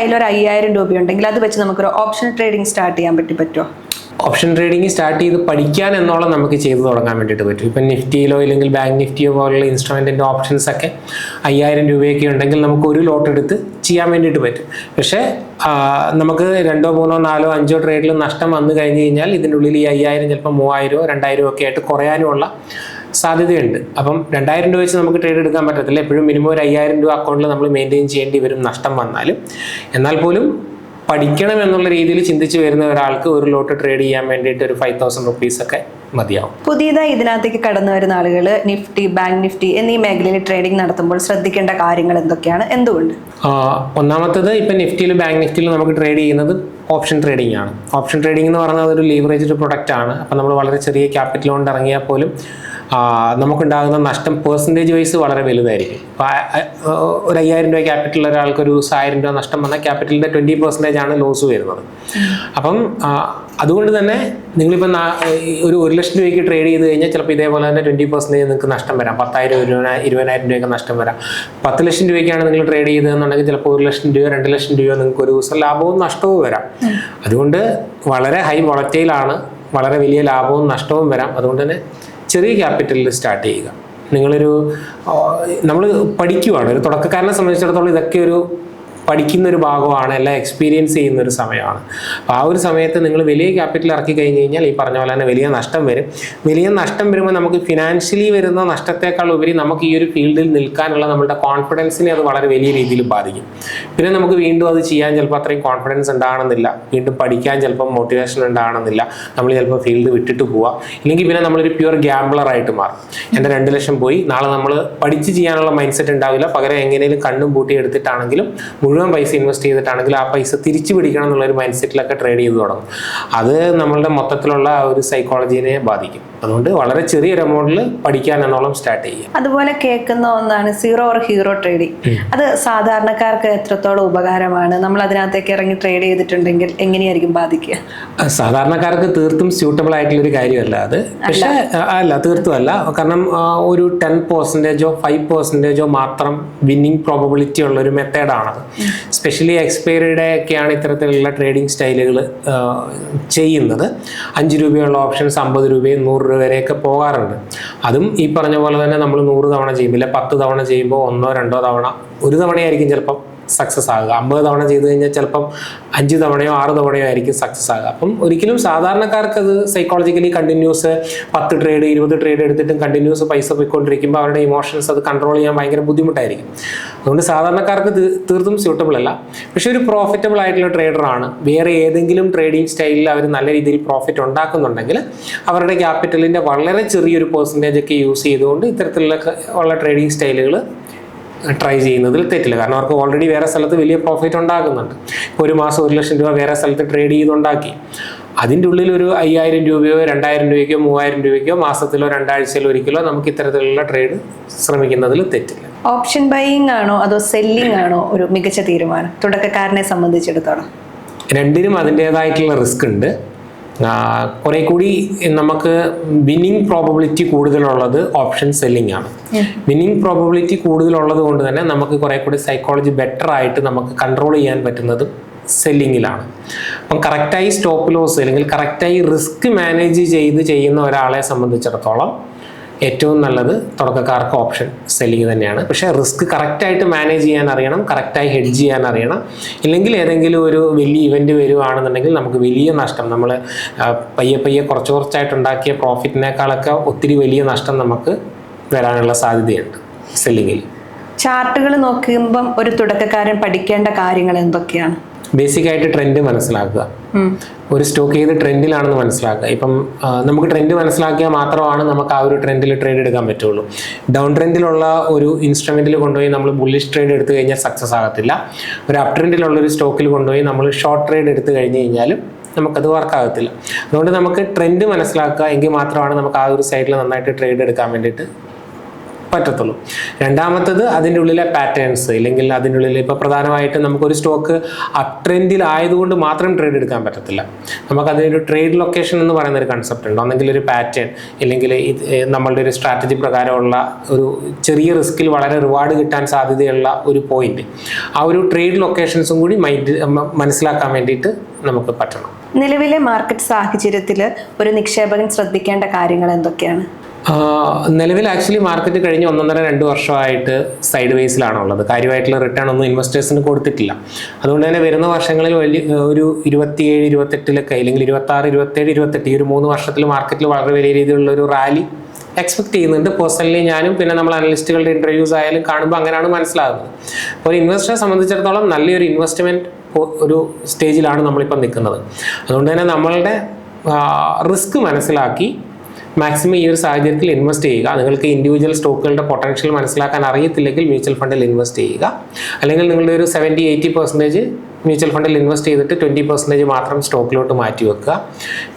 കയ്യിൽ ഒരു 5000 രൂപയുണ്ടെങ്കിൽ അത് വെച്ച് നമുക്കൊരു ഓപ്ഷൻ ട്രേഡിംഗ് സ്റ്റാർട്ട് ചെയ്യാൻ പറ്റുമോ? ഓപ്ഷൻ ട്രേഡിംഗ് സ്റ്റാർട്ട് ചെയ്ത് പഠിക്കാൻ എന്നോളം നമുക്ക് ചെയ്തു തുടങ്ങാൻ വേണ്ടിയിട്ട് പറ്റും. ഇപ്പം നിഫ്റ്റിയിലോ ഇല്ലെങ്കിൽ ബാങ്ക് നിഫ്റ്റിയോ പോലുള്ള ഇൻസ്ട്രുമെൻറ്റിൻ്റെ ഓപ്ഷൻസ് ഒക്കെ 5000 രൂപയൊക്കെ ഉണ്ടെങ്കിൽ നമുക്ക് ഒരു ലോട്ട് എടുത്ത് ചെയ്യാൻ വേണ്ടിയിട്ട് പറ്റും. പക്ഷേ നമുക്ക് 2, 3, 4, 5 ട്രേഡിൽ നഷ്ടം വന്നു കഴിഞ്ഞ് കഴിഞ്ഞാൽ ഇതിൻ്റെ ഉള്ളിൽ ഈ 5000 ചിലപ്പോൾ 3000, 2000 ഒക്കെ ആയിട്ട് കുറയാനുമുള്ള സാധ്യതയുണ്ട്. അപ്പം 2000 രൂപ വെച്ച് നമുക്ക് ട്രേഡ് എടുക്കാൻ പറ്റത്തില്ല. എപ്പോഴും മിനിമം ഒരു 5000 രൂപ അക്കൗണ്ടിൽ നമ്മൾ മെയിൻറ്റെയിൻ ചെയ്യേണ്ടി വരും നഷ്ടം വന്നാലും. എന്നാൽ പോലും പഠിക്കണം എന്നുള്ള രീതിയിൽ ചിന്തിച്ച് വരുന്ന ഒരാൾക്ക് ഒരു ലോട്ട് ട്രേഡ് ചെയ്യാൻ വേണ്ടിയിട്ട് ഒരു 5000 റുപ്പീസ് ഒക്കെ മതിയാവും. പുതിയതായി ഇതിനകത്തേക്ക് കടന്നു വരുന്ന ആളുകൾ നിഫ്റ്റി, ബാങ്ക് നിഫ്റ്റി എന്നീ മേഖലയിൽ ട്രേഡിംഗ് നടത്തുമ്പോൾ ശ്രദ്ധിക്കേണ്ട കാര്യങ്ങൾ എന്തൊക്കെയാണ്, എന്തുകൊണ്ട്? ഒന്നാമത്തത് ഇപ്പം നിഫ്റ്റിയിലും ബാങ്ക് നിഫ്റ്റിയിലും നമുക്ക് ട്രേഡ് ചെയ്യുന്നത് ഓപ്ഷൻ ട്രേഡിംഗ് ആണ്. ഓപ്ഷൻ ട്രേഡിംഗ് എന്ന് പറഞ്ഞാൽ അതൊരു ലീവറേജ്ഡ് പ്രൊഡക്റ്റ് ആണ്. അപ്പം നമ്മൾ വളരെ ചെറിയ ക്യാപിറ്റൽ കൊണ്ട് ഇറങ്ങിയാൽ പോലും നമുക്കുണ്ടാകുന്ന നഷ്ടം പെർസെൻറ്റേജ് വൈസ് വളരെ വലുതായിരിക്കും. ഒരു 5000 രൂപ ക്യാപിറ്റൽ ഒരാൾക്ക് ഒരു 1000 രൂപ നഷ്ടം വന്നാൽ ക്യാപിറ്റലിൻ്റെ 20% ആണ് ലോസ് വരുന്നത്. അപ്പം അതുകൊണ്ട് തന്നെ നിങ്ങളിപ്പോൾ ഒരു 1,00,000 രൂപയ്ക്ക് ട്രേഡ് ചെയ്ത് കഴിഞ്ഞാൽ ചിലപ്പോൾ ഇതേപോലെ തന്നെ 20% നിങ്ങൾക്ക് നഷ്ടം വരാം. 10,000, 20,000 രൂപയൊക്കെ നഷ്ടം വരാം. 10 ലക്ഷം രൂപയ്ക്കാണ് നിങ്ങൾ ട്രേഡ് ചെയ്തതെന്നുണ്ടെങ്കിൽ ചിലപ്പോൾ 1,00,000 രൂപയോ 2 ലക്ഷം രൂപയോ നിങ്ങൾക്ക് ഒരു ദിവസം ലാഭവും നഷ്ടവും വരാം. അതുകൊണ്ട് വളരെ ഹൈ വോളറ്റൈലാണ്, വളരെ വലിയ ലാഭവും നഷ്ടവും വരാം. അതുകൊണ്ട് തന്നെ ചെറിയ ക്യാപിറ്റലിൽ സ്റ്റാർട്ട് ചെയ്യുക. നമ്മൾ പഠിക്കുവാണ്. ഒരു തുടക്കക്കാരനെ സംബന്ധിച്ചിടത്തോളം ഇതൊക്കെ ഒരു പഠിക്കുന്നൊരു ഭാഗമാണ്, എല്ലാം എക്സ്പീരിയൻസ് ചെയ്യുന്നൊരു സമയമാണ്. അപ്പോൾ ആ ഒരു സമയത്ത് നിങ്ങൾ വലിയ ക്യാപിറ്റൽ ഇറക്കി കഴിഞ്ഞ് കഴിഞ്ഞാൽ ഈ പറഞ്ഞ പോലെ തന്നെ വലിയ നഷ്ടം വരും. വലിയ നഷ്ടം വരുമ്പോൾ നമുക്ക് ഫിനാൻഷ്യലി വരുന്ന നഷ്ടത്തെക്കാൾ ഉപരി നമുക്ക് ഈ ഒരു ഫീൽഡിൽ നിൽക്കാനുള്ള നമ്മുടെ കോൺഫിഡൻസിനെ അത് വളരെ വലിയ രീതിയിൽ ബാധിക്കും. പിന്നെ നമുക്ക് വീണ്ടും അത് ചെയ്യാൻ ചിലപ്പോൾ അത്രയും കോൺഫിഡൻസ് ഉണ്ടാകണമെന്നില്ല, വീണ്ടും പഠിക്കാൻ ചിലപ്പോൾ മോട്ടിവേഷൻ ഉണ്ടാകണമെന്നില്ല, നമ്മൾ ചിലപ്പോൾ ഫീൽഡ് വിട്ടിട്ട് പോവാം. ഇല്ലെങ്കിൽ പിന്നെ നമ്മളൊരു പ്യുവർ ഗ്യാംബ്ലറായിട്ട് മാറും. എൻ്റെ 2 ലക്ഷം പോയി, നാളെ നമ്മൾ പഠിച്ച് ചെയ്യാനുള്ള മൈൻഡ് സെറ്റ് ഉണ്ടാവില്ല. പകരം എങ്ങനെയും കണ്ണും പൂട്ടി എടുത്തിട്ടാണെങ്കിലും മുഴുവൻ പൈസ ഇൻവെസ്റ്റ് ചെയ്തിട്ടാണെങ്കിൽ ആ പൈസ തിരിച്ചു പിടിക്കണം എന്നുള്ളൊരു മൈൻഡ് സെറ്റിലൊക്കെ ട്രേഡ് ചെയ്ത് തുടങ്ങും. അത് നമ്മളുടെ മൊത്തത്തിലുള്ള ഒരു സൈക്കോളജീനെ ബാധിക്കും. അതുകൊണ്ട് വളരെ ചെറിയൊരു എമൗണ്ടിൽ പഠിക്കാൻ എന്നോളം സ്റ്റാർട്ട് ചെയ്യുക. അതുപോലെ കേൾക്കുന്ന ഒന്നാണ് സീറോ ഓർ ഹീറോ ട്രേഡിംഗ്. അത് സാധാരണക്കാർക്ക് എത്രത്തോളം ഉപകാരമാണ്? നമ്മൾ അതിനകത്തേക്ക് ഇറങ്ങി ട്രേഡ് ചെയ്തിട്ടുണ്ടെങ്കിൽ എങ്ങനെയായിരിക്കും ബാധിക്കുക? സാധാരണക്കാർക്ക് തീർത്തും സ്യൂട്ടബിൾ ആയിട്ടുള്ളൊരു കാര്യമല്ല അത്. പക്ഷേ അല്ല, തീർത്തും അല്ല. കാരണം ഒരു 10%, 5% മാത്രം വിന്നിങ് പ്രോബബിലിറ്റി ഉള്ളൊരു മെത്തേഡാണത്. സ്പെഷ്യലി എക്സ്പയറിയുടെ ഒക്കെയാണ് ഇത്തരത്തിലുള്ള ട്രേഡിംഗ് സ്റ്റൈലുകൾ ചെയ്യുന്നത്. 5 രൂപയുള്ള ഓപ്ഷൻസ് 50 രൂപയും 100 രൂപ വരെയൊക്കെ പോകാറുണ്ട്. അതും ഈ പറഞ്ഞ പോലെ തന്നെ നമ്മൾ 100 തവണ ചെയ്യുമ്പോൾ 10 തവണ ചെയ്യുമ്പോൾ 1, 2 തവണ, ഒരു തവണയായിരിക്കും ചിലപ്പം സക്സസ് ആകുക. 50 തവണ ചെയ്ത് കഴിഞ്ഞാൽ ചിലപ്പം 5 തവണയോ 6 തവണയോ ആയിരിക്കും സക്സസ് ആകുക. അപ്പം ഒരിക്കലും സാധാരണക്കാർക്ക് അത് സൈക്കോളജിക്കലി കണ്ടിന്യൂസ് 10 ട്രേഡ് 20 ട്രേഡ് എടുത്തിട്ടും കണ്ടിന്യൂസ് പൈസ പോയിക്കൊണ്ടിരിക്കുമ്പോൾ അവരുടെ ഇമോഷൻസ് അത് കൺട്രോൾ ചെയ്യാൻ ഭയങ്കര ബുദ്ധിമുട്ടായിരിക്കും. അതുകൊണ്ട് സാധാരണക്കാർക്ക് തീർത്തും സ്യൂട്ടബിൾ അല്ല. പക്ഷെ ഒരു പ്രോഫിറ്റബിൾ ആയിട്ടുള്ള ട്രേഡറാണ്, വേറെ ഏതെങ്കിലും ട്രേഡിംഗ് സ്റ്റൈലിൽ അവർ നല്ല രീതിയിൽ പ്രോഫിറ്റ് ഉണ്ടാക്കുന്നുണ്ടെങ്കിൽ അവരുടെ ക്യാപിറ്റലിൻ്റെ വളരെ ചെറിയൊരു പെർസെൻറ്റേജ് ഒക്കെ യൂസ് ചെയ്തുകൊണ്ട് ഇത്തരത്തിലുള്ള ട്രേഡിംഗ് സ്റ്റൈലുകൾ ട്രൈ ചെയ്യുന്നതിൽ തെറ്റില്ല. കാരണം അവർക്ക് ഓൾറെഡി വേറെ സ്ഥലത്ത് വലിയ പ്രോഫിറ്റ് ഉണ്ടാക്കുന്നുണ്ട്. ഇപ്പോൾ ഒരു മാസം 1 ലക്ഷം രൂപ വേറെ സ്ഥലത്ത് ട്രേഡ് ചെയ്തുണ്ടാക്കി, അതിൻ്റെ ഉള്ളിൽ ഒരു 5000 രൂപയോ 2000 രൂപയ്ക്കോ 3000 രൂപയ്ക്കോ മാസത്തിലോ 2 ആഴ്ചയിലോ ഒരിക്കലോ നമുക്ക് ഇത്തരത്തിലുള്ള ട്രേഡ് ശ്രമിക്കുന്നതിൽ തെറ്റില്ല. ഓപ്ഷൻ ബൈയിങ് ആണോ അതോ സെല്ലിംഗ് ആണോ ഒരു മികച്ച തീരുമാനം തുടക്കക്കാരനെ സംബന്ധിച്ചിടത്തോളം? രണ്ടിനും അതിൻ്റേതായിട്ടുള്ള റിസ്ക് ഉണ്ട്. കുറെ കൂടി നമുക്ക് വിന്നിങ് പ്രോബബിലിറ്റി കൂടുതലുള്ളത് ഓപ്ഷൻ സെല്ലിംഗ് ആണ്. വിന്നിങ് പ്രോബബിലിറ്റി കൂടുതലുള്ളത് കൊണ്ട് തന്നെ നമുക്ക് കുറെ കൂടി സൈക്കോളജി ബെറ്റർ ആയിട്ട് നമുക്ക് കൺട്രോൾ ചെയ്യാൻ പറ്റുന്നതും സെല്ലിങ്ങിലാണ്. അപ്പം കറക്റ്റായി സ്റ്റോപ്പ് ലോസ് അല്ലെങ്കിൽ കറക്റ്റായി റിസ്ക് മാനേജ് ചെയ്യുന്ന ഒരാളെ സംബന്ധിച്ചിടത്തോളം ഏറ്റവും നല്ലത് തുടക്കക്കാർക്ക് ഓപ്ഷൻ സെല്ലിങ് തന്നെയാണ്. പക്ഷേ റിസ്ക് കറക്റ്റായിട്ട് മാനേജ് ചെയ്യാൻ അറിയണം, കറക്റ്റായി ഹെഡ്ജ് ചെയ്യാൻ അറിയണം. ഇല്ലെങ്കിൽ ഏതെങ്കിലും ഒരു വലിയ ഇവൻറ്റ് വരുവാണെന്നുണ്ടെങ്കിൽ നമുക്ക് വലിയ നഷ്ടം, നമ്മൾ പയ്യെ കുറച്ചായിട്ടുണ്ടാക്കിയ പ്രോഫിറ്റിനേക്കാളൊക്കെ ഒത്തിരി വലിയ നഷ്ടം നമുക്ക് വരാനുള്ള സാധ്യതയുണ്ട് സെല്ലിങ്ങിൽ. ചാർട്ടുകൾ നോക്കുമ്പം ഒരു തുടക്കക്കാരൻ പഠിക്കേണ്ട കാര്യങ്ങൾ എന്തൊക്കെയാണ്? ബേസിക്കായിട്ട് ട്രെൻഡ് മനസ്സിലാക്കുക. ഒരു സ്റ്റോക്ക് ഏത് ട്രെൻഡിലാണെന്ന് മനസ്സിലാക്കുക. ഇപ്പം നമുക്ക് ട്രെൻഡ് മനസ്സിലാക്കിയാൽ മാത്രമാണ് നമുക്ക് ആ ഒരു ട്രെൻഡിൽ ട്രേഡ് എടുക്കാൻ പറ്റുള്ളൂ. ഡൗൺ ട്രെൻഡിലുള്ള ഒരു ഇൻസ്ട്രുമെൻറ്റിൽ കൊണ്ടുപോയി നമ്മൾ ബുള്ളിഷ് ട്രേഡ് എടുത്തു കഴിഞ്ഞാൽ സക്സസ് ആകത്തില്ല. ഒരു അപ് ട്രെൻഡിലുള്ളൊരു സ്റ്റോക്കിൽ കൊണ്ടുപോയി നമ്മൾ ഷോർട്ട് ട്രേഡ് എടുത്തു കഴിഞ്ഞ് കഴിഞ്ഞാലും നമുക്കത് വർക്കാകത്തില്ല. അതുകൊണ്ട് നമുക്ക് ട്രെൻഡ് മനസ്സിലാക്കുക, എങ്കിൽ മാത്രമാണ് നമുക്ക് ആ ഒരു സൈഡിൽ നന്നായിട്ട് ട്രേഡ് എടുക്കാൻ വേണ്ടിയിട്ട് പറ്റത്തുള്ളൂ. രണ്ടാമത്തത് അതിൻ്റെ ഉള്ളിലെ പാറ്റേൺസ്, ഇല്ലെങ്കിൽ അതിൻ്റെ ഉള്ളിൽ ഇപ്പോൾ പ്രധാനമായിട്ടും നമുക്കൊരു സ്റ്റോക്ക് അപ് ട്രെൻഡിൽ ആയതുകൊണ്ട് മാത്രം ട്രേഡ് എടുക്കാൻ പറ്റത്തില്ല. നമുക്കതിനൊരു ട്രേഡ് ലൊക്കേഷൻ എന്ന് പറയുന്ന ഒരു കൺസെപ്റ്റ് ഉണ്ട്. ഒന്നെങ്കിൽ ഒരു പാറ്റേൺ, ഇല്ലെങ്കിൽ നമ്മളുടെ ഒരു സ്ട്രാറ്റജി പ്രകാരമുള്ള ഒരു ചെറിയ റിസ്കിൽ വളരെ റിവാർഡ് കിട്ടാൻ സാധ്യതയുള്ള ഒരു പോയിന്റ്. ആ ഒരു ട്രേഡ് ലൊക്കേഷൻസും കൂടി മനസ്സിലാക്കാൻ വേണ്ടിയിട്ട് നമുക്ക് പറ്റണം. നിലവിലെ മാർക്കറ്റ് സാഹചര്യത്തിൽ ഒരു നിക്ഷേപകൻ ശ്രദ്ധിക്കേണ്ട കാര്യങ്ങൾ എന്തൊക്കെയാണ്? നിലവിൽ ആക്ച്വലി മാർക്കറ്റ് കഴിഞ്ഞ് 1.5-2 വർഷമായിട്ട് സൈഡ് വേസിലാണുള്ളത്. കാര്യമായിട്ടുള്ള റിട്ടേൺ ഒന്നും ഇൻവെസ്റ്റേഴ്സിന് കൊടുത്തിട്ടില്ല. അതുകൊണ്ട് തന്നെ വരുന്ന വർഷങ്ങളിൽ ഒരു 27-28 അല്ലെങ്കിൽ 26-27-28 ഈ ഒരു 3 വർഷത്തിൽ മാർക്കറ്റിൽ വളരെ വലിയ രീതിയിലുള്ള ഒരു റാലി എക്സ്പെക്ട് ചെയ്യുന്നുണ്ട്. പേഴ്സണലി ഞാനും പിന്നെ നമ്മൾ അനലിസ്റ്റുകളുടെ ഇൻ്റർവ്യൂസ് ആയാലും കാണുമ്പോൾ അങ്ങനെയാണ് മനസ്സിലാകുന്നത്. അപ്പോൾ ഒരു ഇൻവെസ്റ്ററെ സംബന്ധിച്ചിടത്തോളം നല്ലൊരു ഇൻവെസ്റ്റ്മെൻറ്റ് ഒരു സ്റ്റേജിലാണ് നമ്മളിപ്പോൾ നിൽക്കുന്നത്. അതുകൊണ്ട് തന്നെ നമ്മളുടെ റിസ്ക് മനസ്സിലാക്കി മാക്സിമം ഈ ഒരു സാഹചര്യത്തിൽ ഇൻവെസ്റ്റ് ചെയ്യുക. നിങ്ങൾക്ക് ഇൻഡിവിജ്വൽ സ്റ്റോക്കുകളുടെ പൊട്ടൻഷ്യൽ മനസ്സിലാക്കാൻ അറിയത്തില്ലെങ്കിൽ മ്യൂച്വൽ ഫണ്ടിൽ ഇൻവെസ്റ്റ് ചെയ്യുക. അല്ലെങ്കിൽ നിങ്ങളുടെ ഒരു 70-80% മ്യൂച്വൽ ഫണ്ടിൽ ഇൻവെസ്റ്റ് ചെയ്തിട്ട് 20% മാത്രം സ്റ്റോക്കിലോട്ട് മാറ്റി വെക്കുക.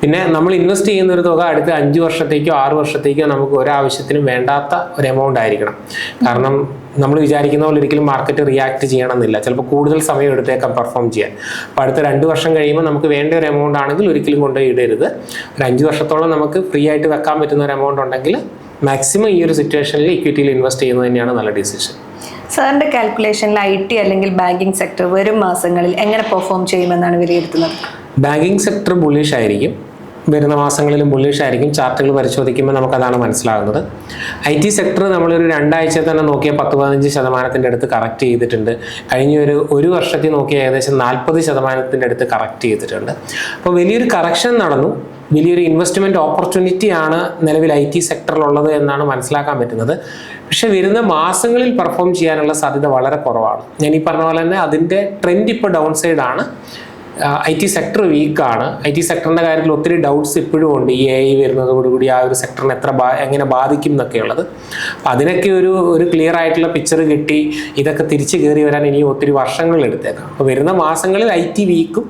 പിന്നെ നമ്മൾ ഇൻവെസ്റ്റ് ചെയ്യുന്ന ഒരു തുക അടുത്ത 5 വർഷത്തേക്കോ 6 വർഷത്തേക്കോ നമുക്ക് ഒരാവശ്യത്തിനും വേണ്ടാത്ത ഒരു എമൗണ്ട് ആയിരിക്കണം. കാരണം നമ്മൾ വിചാരിക്കുന്ന പോലെ ഒരിക്കലും മാർക്കറ്റ് റിയാക്ട് ചെയ്യണമെന്നില്ല. ചിലപ്പോൾ കൂടുതൽ സമയം എടുത്തേക്കാം പെർഫോം ചെയ്യാൻ. അപ്പോൾ അടുത്ത 2 വർഷം കഴിയുമ്പോൾ നമുക്ക് വേണ്ട ഒരു എമൗണ്ട് ആണെങ്കിൽ ഒരിക്കലും കൊണ്ടുപോയി ഇടരുത്. ഒരു 5 വർഷത്തോളം നമുക്ക് ഫ്രീ ആയിട്ട് വെക്കാൻ പറ്റുന്ന ഒരു എമൗണ്ട് ഉണ്ടെങ്കിൽ മാക്സിമം ഈ ഒരു സിറ്റുവേഷനിൽ ഇക്വിറ്റിയിൽ ഇൻവെസ്റ്റ് ചെയ്യുന്നത് തന്നെയാണ് നല്ല ഡിസിഷൻ. സാറിൻ്റെ കാൽക്കുലേഷനിൽ IT അല്ലെങ്കിൽ ബാങ്കിങ് സെക്ടർ വരും മാസങ്ങളിൽ എങ്ങനെ പെർഫോം ചെയ്യുമെന്നാണ് വിലയിരുത്തുന്നത്? ബാങ്കിങ് സെക്ടർ ബുള്ളിഷ് ആയിരിക്കും, വരുന്ന മാസങ്ങളിലും ബുള്ളിഷ് ആയിരിക്കും. ചാർട്ടുകൾ പരിശോധിക്കുമ്പോൾ നമുക്കതാണ് മനസ്സിലാകുന്നത്. IT സെക്ടർ നമ്മളൊരു 2 ആഴ്ച തന്നെ നോക്കിയാൽ 10-15% അടുത്ത് കറക്റ്റ് ചെയ്തിട്ടുണ്ട്. കഴിഞ്ഞ ഒരു വർഷത്തിൽ നോക്കിയാൽ ഏകദേശം 40% അടുത്ത് കറക്റ്റ് ചെയ്തിട്ടുണ്ട്. അപ്പോൾ വലിയൊരു കറക്ഷൻ നടന്നു. വലിയൊരു ഇൻവെസ്റ്റ്മെൻറ്റ് ഓപ്പർച്യൂണിറ്റി ആണ് നിലവിൽ IT സെക്ടറിലുള്ളത് എന്നാണ് മനസ്സിലാക്കാൻ പറ്റുന്നത്. പക്ഷെ വരുന്ന മാസങ്ങളിൽ പെർഫോം ചെയ്യാനുള്ള സാധ്യത വളരെ കുറവാണ്. ഞാൻ ഈ പറഞ്ഞ പോലെ തന്നെ അതിൻ്റെ ട്രെൻഡ് ഇപ്പോൾ ഡൗൺ സൈഡാണ്. IT സെക്ടർ വീക്കാണ്. IT സെക്ടറിൻ്റെ കാര്യത്തിൽ ഒത്തിരി ഡൗട്ട്സ് ഇപ്പോഴും ഉണ്ട്. ഈ AI വരുന്നതോടുകൂടി ആ ഒരു സെക്ടറിനെ എങ്ങനെ ബാധിക്കും എന്നൊക്കെയുള്ളത്. അപ്പം അതിനൊക്കെ ഒരു ക്ലിയർ ആയിട്ടുള്ള പിക്ചർ കിട്ടി ഇതൊക്കെ തിരിച്ച് കയറി വരാൻ ഇനി ഒത്തിരി വർഷങ്ങൾ എടുത്തേക്കാം. അപ്പോൾ വരുന്ന മാസങ്ങളിൽ IT വീക്കും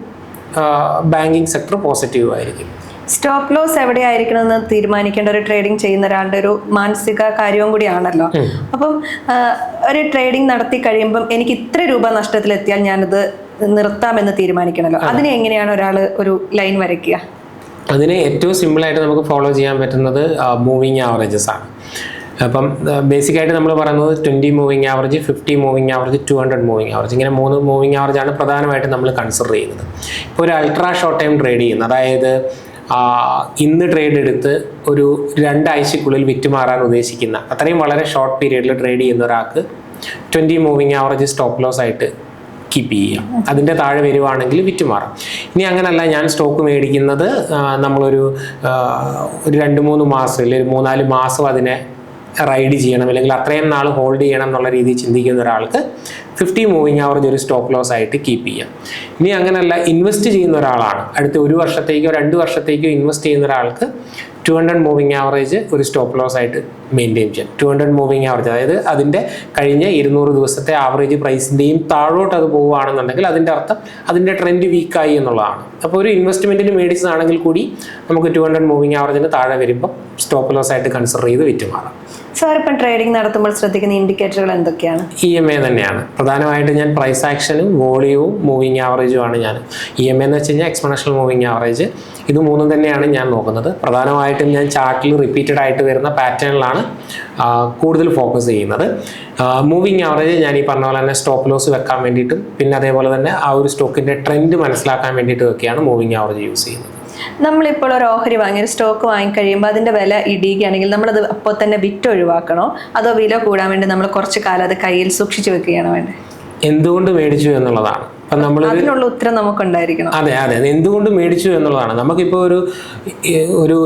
ബാങ്കിങ് സെക്ടർ പോസിറ്റീവ് ആയിരിക്കും. സ്റ്റോപ്പ് ലോസ് എവിടെയായിരിക്കണമെന്ന് തീരുമാനിക്കേണ്ട ഒരു ട്രേഡിംഗ് ചെയ്യുന്ന ഒരാളുടെ ഒരു മാനസിക കാര്യവും കൂടിയാണല്ലോ. അപ്പം ഒരു ട്രേഡിംഗ് നടത്തി കഴിയുമ്പം എനിക്ക് ഇത്ര രൂപ നഷ്ടത്തിലെത്തിയാൽ ഞാനത് നിർത്താമെന്ന് തീരുമാനിക്കണമല്ലോ. അതിനെ എങ്ങനെയാണ് ഒരാൾ ഒരു ലൈൻ വരയ്ക്കുക? അതിന് ഏറ്റവും സിമ്പിളായിട്ട് നമുക്ക് ഫോളോ ചെയ്യാൻ പറ്റുന്നത് മൂവിങ് ആവറേജസ് ആണ്. അപ്പം ബേസിക്കായിട്ട് നമ്മൾ പറയുന്നത് 20 moving average, 50 moving average, 200 moving average, ഇങ്ങനെ 3 മൂവിങ് ആവറേജ് ആണ് പ്രധാനമായിട്ടും നമ്മൾ കൺസിഡർ ചെയ്യുന്നത്. ഇപ്പോൾ ഒരു അൾട്രാ ഷോർട്ട് ടൈം ട്രേഡ് ചെയ്യുന്നത്, അതായത് ഇന്ന് ട്രേഡ് എടുത്ത് ഒരു 2 ആഴ്ചക്കുള്ളിൽ വിറ്റുമാറാൻ ഉദ്ദേശിക്കുന്ന അത്രയും വളരെ ഷോർട്ട് പീരീഡിൽ ട്രേഡ് ചെയ്യുന്ന ഒരാൾക്ക് 20 മൂവിങ് ആവറേജ് സ്റ്റോപ്പ് ലോസ് ആയിട്ട് കീപ്പ് ചെയ്യാം. അതിൻ്റെ താഴെ വരുവാണെങ്കിൽ വിറ്റുമാറാം. ഇനി അങ്ങനല്ല, ഞാൻ സ്റ്റോക്ക് മേടിക്കുന്നത് നമ്മളൊരു 2-3 മാസം അല്ലെങ്കിൽ 3-4 മാസം അതിനെ റൈഡ് ചെയ്യണം, അല്ലെങ്കിൽ അത്രയും നാൾ ഹോൾഡ് ചെയ്യണം എന്നുള്ള രീതിയിൽ ചിന്തിക്കുന്ന ഒരാൾക്ക് 50 മൂവിങ് ആവറേജ് ഒരു സ്റ്റോപ്പ് ലോസ് ആയിട്ട് കീപ്പ് ചെയ്യാം. ഇനി അങ്ങനെയല്ല, ഇൻവെസ്റ്റ് ചെയ്യുന്ന ഒരാളാണ്, അടുത്ത 1 വർഷത്തേക്കോ 2 വർഷത്തേക്കോ ഇൻവെസ്റ്റ് ചെയ്യുന്ന ഒരാൾക്ക് 200 മൂവിങ് ആവറേജ് ഒരു സ്റ്റോപ്പ് ലോസ് ആയിട്ട് മെയിൻറ്റെയിൻ ചെയ്യാം. 200 മൂവിങ് ആവറേജ്, അതായത് അതിൻ്റെ കഴിഞ്ഞ 200 ദിവസത്തെ ആവറേജ് പ്രൈസിൻ്റെയും താഴോട്ട് അത് പോവുകയാണെന്നുണ്ടെങ്കിൽ അതിൻ്റെ അർത്ഥം അതിൻ്റെ ട്രെൻഡ് വീക്കായി എന്നുള്ളതാണ്. അപ്പോൾ ഒരു ഇൻവെസ്റ്റ്മെൻറ്റിന് മേടിച്ചതാണെങ്കിൽ കൂടി നമുക്ക് 200 മൂവിങ് ആവറേജിന് താഴെ വരുമ്പോൾ സ്റ്റോപ്പ് ലോസ് ആയിട്ട് കൺസിഡർ ചെയ്ത് വിറ്റുമാറാം. സാർ ഇപ്പം ട്രേഡിംഗ് നടത്തുമ്പോൾ ശ്രദ്ധിക്കുന്ന ഇൻഡിക്കേറ്ററുകൾ എന്തൊക്കെയാണ്? EMA തന്നെയാണ് പ്രധാനമായിട്ട്. ഞാൻ പ്രൈസ് ആക്ഷനും വോളിയവും മൂവിങ് ആവറേജുമാണ് ഞാൻ EMA എന്ന് വെച്ച് കഴിഞ്ഞാൽ എക്സ്പോണൻഷ്യൽ മൂവിങ് ആവറേജ്. ഇത് 3 തന്നെയാണ് ഞാൻ നോക്കുന്നത്. പ്രധാനമായിട്ടും ഞാൻ ചാർട്ടിൽ റിപ്പീറ്റഡ് ആയിട്ട് വരുന്ന പാറ്റേണിലാണ് കൂടുതൽ ഫോക്കസ് ചെയ്യുന്നത്. മൂവിങ് ആവറേജ് ഞാൻ ഈ പറഞ്ഞ പോലെ തന്നെ സ്റ്റോപ്പ് ലോസ് വെക്കാൻ വേണ്ടിയിട്ടും പിന്നെ അതേപോലെ തന്നെ ആ ഒരു സ്റ്റോക്കിൻ്റെ ട്രെൻഡ് മനസ്സിലാക്കാൻ വേണ്ടിയിട്ടും ഒക്കെയാണ് മൂവിങ് ആവറേജ് യൂസ് ചെയ്യുന്നത്. നമ്മളിപ്പോൾ ഒരു ഓഹരി വാങ്ങി ഒരു സ്റ്റോക്ക് വാങ്ങിക്കഴിയുമ്പോൾ അതിൻ്റെ വില ഇടിയുകയാണെങ്കിൽ നമ്മളത് അപ്പോൾ തന്നെ വിറ്റ് ഒഴിവാക്കണോ, അതോ വില കൂടാൻ വേണ്ടി നമ്മൾ കുറച്ച് കാലം അത് കയ്യിൽ സൂക്ഷിച്ചു വെക്കുകയാണോ വേണ്ടത്? എന്തുകൊണ്ട് മേടിച്ചു എന്നുള്ളതാണ്. അപ്പം നമ്മൾ അതിനുള്ള ഉത്തരം നമുക്കുണ്ടായിരിക്കണം. അതെ, എന്തുകൊണ്ട് മേടിച്ചു എന്നുള്ളതാണ്. നമുക്കിപ്പോൾ ഒരു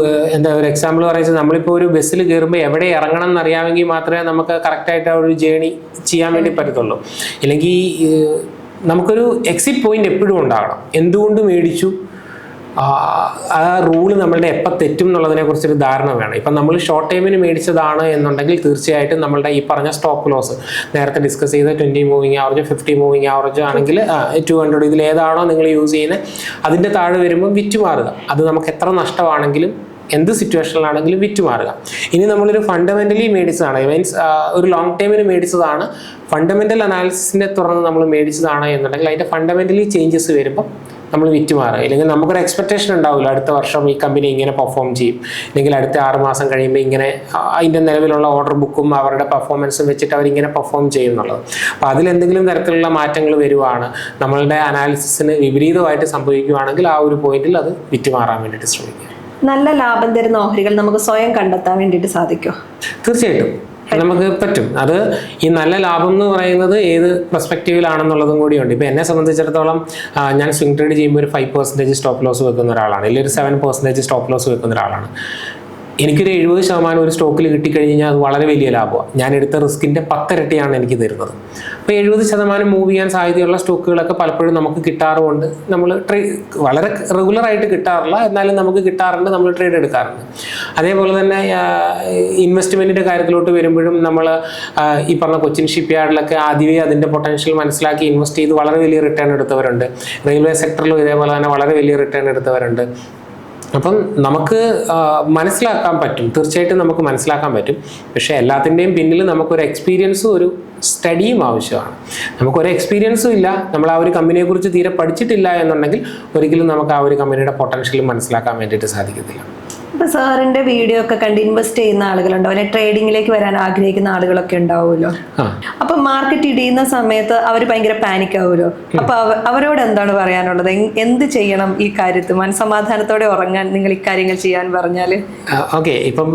എക്സാമ്പിൾ പറയുന്നത്, നമ്മളിപ്പോൾ ഒരു ബസ്സിൽ കയറുമ്പോൾ എവിടെ ഇറങ്ങണം എന്നറിയാമെങ്കിൽ മാത്രമേ നമുക്ക് കറക്റ്റായിട്ട് ആ ഒരു ജേണി ചെയ്യാൻ വേണ്ടി പറ്റത്തുള്ളൂ. ഇല്ലെങ്കിൽ നമുക്കൊരു എക്സിറ്റ് പോയിന്റ് എപ്പോഴും ഉണ്ടാകണം. എന്തുകൊണ്ട് മേടിച്ചു, ആ റൂള് നമ്മളുടെ എപ്പോൾ തെറ്റും എന്നുള്ളതിനെ കുറിച്ചൊരു ധാരണ വേണം. ഇപ്പം നമ്മൾ ഷോർട്ട് ടൈമിന് മേടിച്ചതാണ് എന്നുണ്ടെങ്കിൽ തീർച്ചയായിട്ടും നമ്മളുടെ ഈ പറഞ്ഞ സ്റ്റോപ്പ് ലോസ് നേരത്തെ ഡിസ്കസ് ചെയ്ത 20 മൂവിങ് ആവറേജ്, 50 മൂവിങ് ആവറേജ് ആണെങ്കിൽ 200, ഇതിലേതാണോ നിങ്ങൾ യൂസ് ചെയ്യുന്നത് അതിൻ്റെ താഴെ വരുമ്പോൾ വിറ്റുമാറുക. അത് നമുക്ക് എത്ര നഷ്ടമാണെങ്കിലും എന്ത് സിറ്റുവേഷനിലാണെങ്കിലും വിറ്റുമാറുക. ഇനി നമ്മളൊരു ഫണ്ടമെന്റലി മേടിച്ചതാണ്, മീൻസ് ഒരു ലോങ് ടൈമിന് മേടിച്ചതാണ്, ഫണ്ടമെന്റൽ അനാലിസിസിനെ തുടർന്ന് നമ്മൾ മേടിച്ചതാണ് എന്നുണ്ടെങ്കിൽ അതിൻ്റെ ഫണ്ടമെന്റലി ചേഞ്ചസ് വരുമ്പോൾ നമ്മൾ വിറ്റുമാറുക. ഇല്ലെങ്കിൽ നമുക്കൊരു എക്സ്പെക്ടേഷൻ ഉണ്ടാവില്ല അടുത്ത വർഷം ഈ കമ്പനി ഇങ്ങനെ പെർഫോം ചെയ്യും, അല്ലെങ്കിൽ അടുത്ത 6 മാസം കഴിയുമ്പോൾ ഇങ്ങനെ അതിൻ്റെ നിലവിലുള്ള ഓർഡർ ബുക്കും അവരുടെ പെർഫോമൻസും വെച്ചിട്ട് അവരിങ്ങനെ പെർഫോം ചെയ്യുന്നുള്ളത്. അപ്പോൾ അതിലെന്തെങ്കിലും തരത്തിലുള്ള മാറ്റങ്ങൾ വരുവാണ്, നമ്മളുടെ അനാലിസിസിന് വിപരീതമായിട്ട് സംഭവിക്കുകയാണെങ്കിൽ ആ ഒരു പോയിന്റിൽ അത് വിറ്റുമാറാൻ വേണ്ടിയിട്ട് ശ്രമിക്കുക. നല്ല ലാഭം തരുന്ന ഓഹരികൾ നമുക്ക് സ്വയം കണ്ടെത്താൻ വേണ്ടിയിട്ട് സാധിക്കുമോ? തീർച്ചയായിട്ടും നമുക്ക് പറ്റും. അത് ഈ നല്ല ലാഭം എന്ന് പറയുന്നത് ഏത് പെർസ്പെക്റ്റീവിലാണെന്നുള്ളതും കൂടിയുണ്ട്. ഇപ്പോൾ എന്നെ സംബന്ധിച്ചിടത്തോളം ഞാൻ സ്വിംഗ് ട്രേഡ് ചെയ്യുമ്പോൾ ഒരു 5% സ്റ്റോപ്പ് ലോസ് വെക്കുന്ന ഒരാളാണ്, അല്ലെങ്കിൽ ഒരു 7% സ്റ്റോപ്പ് ലോസ് വെക്കുന്ന ഒരാളാണ്. എനിക്കൊരു 70% ഒരു സ്റ്റോക്കിൽ കിട്ടിക്കഴിഞ്ഞാൽ അത് വളരെ വലിയ ലാഭമാണ്. ഞാൻ എടുത്ത റിസ്കിൻ്റെ 10 ഇരട്ടിയാണ് എനിക്ക് തരുന്നത്. അപ്പോൾ 70% മൂവ് ചെയ്യാൻ സാധ്യതയുള്ള സ്റ്റോക്കുകളൊക്കെ പലപ്പോഴും നമുക്ക് കിട്ടാറുമുണ്ട്. നമ്മൾ വളരെ റെഗുലറായിട്ട് കിട്ടാറില്ല, എന്നാലും നമുക്ക് കിട്ടാറുണ്ട്, നമ്മൾ ട്രേഡ് എടുക്കാറുണ്ട്. അതേപോലെ തന്നെ ഇൻവെസ്റ്റ്മെൻറ്റിൻ്റെ കാര്യത്തിലോട്ട് വരുമ്പോഴും നമ്മൾ ഈ പറഞ്ഞ കൊച്ചിൻ ഷിപ്പ് യാർഡിലൊക്കെ ആദ്യമേ അതിൻ്റെ പൊട്ടൻഷ്യൽ മനസ്സിലാക്കി ഇൻവെസ്റ്റ് ചെയ്ത് വളരെ വലിയ റിട്ടേൺ എടുത്തവരുണ്ട്. റെയിൽവേ സെക്ടറിലും ഇതേപോലെ തന്നെ വളരെ വലിയ റിട്ടേൺ എടുത്തവരുണ്ട്. അപ്പം നമുക്ക് മനസ്സിലാക്കാൻ പറ്റും, തീർച്ചയായിട്ടും നമുക്ക് മനസ്സിലാക്കാൻ പറ്റും. പക്ഷേ എല്ലാത്തിൻ്റെയും പിന്നിൽ നമുക്കൊരു എക്സ്പീരിയൻസും ഒരു സ്റ്റഡിയും ആവശ്യമാണ്. നമുക്കൊരു എക്സ്പീരിയൻസും ഇല്ല, നമ്മൾ ആ ഒരു കമ്പനിയെക്കുറിച്ച് തീരെ പഠിച്ചിട്ടില്ല എന്നുണ്ടെങ്കിൽ ഒരിക്കലും നമുക്ക് ആ ഒരു കമ്പനിയുടെ പൊട്ടൻഷ്യൽ മനസ്സിലാക്കാൻ വേണ്ടിയിട്ട് സാധിക്കത്തില്ല. ഇപ്പൊ സാറിന്റെ വീഡിയോ ഒക്കെ കണ്ട് ഇൻവെസ്റ്റ് ചെയ്യുന്ന ആളുകളുണ്ടാവും, അല്ലെങ്കിൽ ട്രേഡിങ്ങിലേക്ക് വരാൻ ആഗ്രഹിക്കുന്ന ആളുകളൊക്കെ ഉണ്ടാവുമല്ലോ. അപ്പൊ മാർക്കറ്റ് ഇടിയുന്ന സമയത്ത് അവർ ഭയങ്കര പാനിക് ആവുമല്ലോ. അപ്പൊ അവരോട് എന്താണ് പറയാനുള്ളത്? എന്ത് ചെയ്യണം ഈ കാര്യത്തിൽ? മനസമാധാനത്തോടെ ഉറങ്ങാൻ നിങ്ങൾ ഇക്കാര്യങ്ങൾ ചെയ്യാൻ പറഞ്ഞാൽ? ഓക്കെ, ഇപ്പം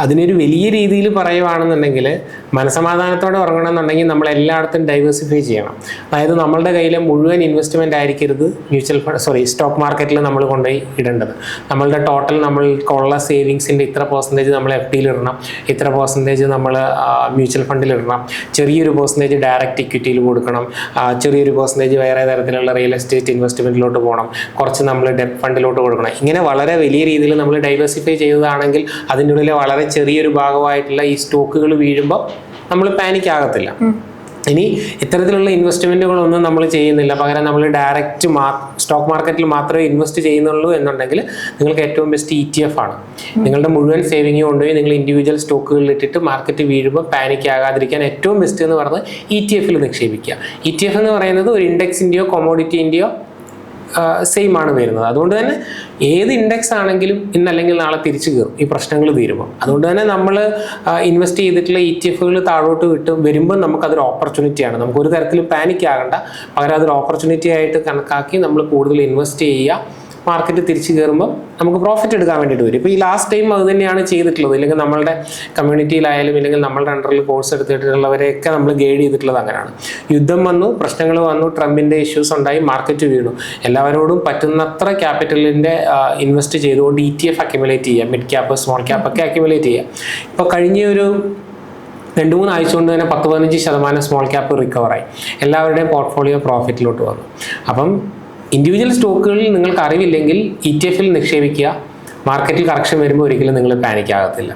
അതിനൊരു വലിയ രീതിയിൽ പറയുവാണെന്നുണ്ടെങ്കിൽ മനസമാധാനത്തോടെ ഉറങ്ങണം എന്നുണ്ടെങ്കിൽ നമ്മൾ എല്ലായിടത്തും ഡൈവേഴ്സിഫൈ ചെയ്യണം. അതായത് നമ്മളുടെ കയ്യിലെ മുഴുവൻ ഇൻവെസ്റ്റ്മെന്റ് ആയിരിക്കരുത് സ്റ്റോക്ക് മാർക്കറ്റിൽ നമ്മൾ കൊണ്ടുപോയി ഇടേണ്ടത്. നമ്മളുടെ ടോട്ടൽ നമ്മൾക്കുള്ള സേവിങ്സിൻ്റെ ഇത്ര % നമ്മൾ FD ഇടണം, ഇത്ര % നമ്മൾ മ്യൂച്വൽ ഫണ്ടിൽ ഇടണം, ചെറിയൊരു % ഡയറക്റ്റ് ഇക്വിറ്റിയിൽ കൊടുക്കണം, ചെറിയൊരു % വേറെ തരത്തിലുള്ള റിയൽ എസ്റ്റേറ്റ് ഇൻവെസ്റ്റ്മെൻറ്റിലോട്ട് പോകണം, കുറച്ച് നമ്മൾ ഡെറ്റ് ഫണ്ടിലോട്ട് കൊടുക്കണം. ഇങ്ങനെ വളരെ വലിയ രീതിയിൽ നമ്മൾ ഡൈവേഴ്സിഫൈ ചെയ്തതാണെങ്കിൽ അതിൻ്റെ ഉള്ളിൽ വളരെ ചെറിയൊരു ഭാഗമായിട്ടുള്ള ഈ സ്റ്റോക്കുകൾ വീഴുമ്പോൾ നമ്മൾ പാനിക് ആകത്തില്ല. ഇനി ഇത്തരത്തിലുള്ള ഇൻവെസ്റ്റ്മെൻറ്റുകളൊന്നും നമ്മൾ ചെയ്യുന്നില്ല, പകരം നമ്മൾ ഡയറക്റ്റ് സ്റ്റോക്ക് മാർക്കറ്റിൽ മാത്രമേ ഇൻവെസ്റ്റ് ചെയ്യുന്നുള്ളൂ എന്നുണ്ടെങ്കിൽ നിങ്ങൾക്ക് ഏറ്റവും ബെസ്റ്റ് ETF ആണ്. നിങ്ങളുടെ മുഴുവൻ സേവിങ് കൊണ്ടുപോയി നിങ്ങൾ ഇൻഡിവിജ്വൽ സ്റ്റോക്കുകളിൽ ഇട്ടിട്ട് മാർക്കറ്റ് വീഴുമ്പോൾ പാനിക് ആകാതിരിക്കാൻ ഏറ്റവും ബെസ്റ്റ് എന്ന് പറയുന്നത് ETF-ൽ നിക്ഷേപിക്കുക. ETF എന്ന് പറയുന്നത് ഒരു ഇൻഡെക്സിൻ്റെയോ കൊമോഡിറ്റീൻ്റെയോ സെയിം ആണ് വരുന്നത്. അതുകൊണ്ട് തന്നെ ഏത് ഇൻഡെക്സ് ആണെങ്കിലും ഇന്നല്ലെങ്കിൽ നാളെ തിരിച്ചു കയറും ഈ പ്രശ്നങ്ങൾ തീരുമ്പോൾ. അതുകൊണ്ട് തന്നെ നമ്മൾ ഇൻവെസ്റ്റ് ചെയ്തിട്ടുള്ള ETF-കൾ താഴോട്ട് വരുമ്പോൾ നമുക്കതൊരു ഓപ്പർച്യൂണിറ്റിയാണ്. നമുക്ക് ഒരു തരത്തിൽ പാനിക് ആകണ്ട, പകരം അതൊരു ഓപ്പർച്യൂണിറ്റി ആയിട്ട് കണക്കാക്കി നമ്മൾ കൂടുതൽ ഇൻവെസ്റ്റ് ചെയ്യുക. മാർക്കറ്റ് തിരിച്ചു കയറുമ്പോൾ നമുക്ക് പ്രോഫിറ്റ് എടുക്കാൻ വേണ്ടിയിട്ട് വരും. ഇപ്പോൾ ഈ ലാസ്റ്റ് ടൈം അത് തന്നെയാണ് ചെയ്തിട്ടുള്ളത്. ഇല്ലെങ്കിൽ നമ്മളുടെ കമ്മ്യൂണിറ്റിയിലായാലും ഇല്ലെങ്കിൽ നമ്മളുടെ അണ്ടറിൽ കോഴ്സ് എടുത്തിട്ടുള്ളവരെയൊക്കെ നമ്മൾ ഗൈഡ് ചെയ്തിട്ടുള്ളത് അങ്ങനെയാണ്. യുദ്ധം വന്നു, പ്രശ്നങ്ങൾ വന്നു, ട്രംപിൻ്റെ ഇഷ്യൂസ് ഉണ്ടായി, മാർക്കറ്റ് വീണു. എല്ലാവരോടും പറ്റുന്നത്ര ക്യാപിറ്റലിൻ്റെ ഇൻവെസ്റ്റ് ചെയ്തുകൊണ്ട് ETF അക്യുമുലേറ്റ് ചെയ്യുക, മിഡ് ക്യാപ്പ് സ്മോൾ ക്യാപ്പ് ഒക്കെ അക്യുമുലേറ്റ് ചെയ്യുക. ഇപ്പോൾ കഴിഞ്ഞ ഒരു 2-3 ആഴ്ച കൊണ്ട് തന്നെ 10-15% സ്മോൾ ക്യാപ്പ് റിക്കവറായി, എല്ലാവരുടെയും പോർട്ട്ഫോളിയോ പ്രോഫിറ്റിലോട്ട് വന്നു. അപ്പം ഇൻഡിവിജ്വൽ സ്റ്റോക്കുകളിൽ നിങ്ങൾക്ക് അറിവില്ലെങ്കിൽ ETF-ൽ നിക്ഷേപിക്കുക. മാർക്കറ്റിൽ കറക്ഷൻ വരുമ്പോൾ ഒരിക്കലും നിങ്ങൾ പാനിക് ആകത്തില്ല.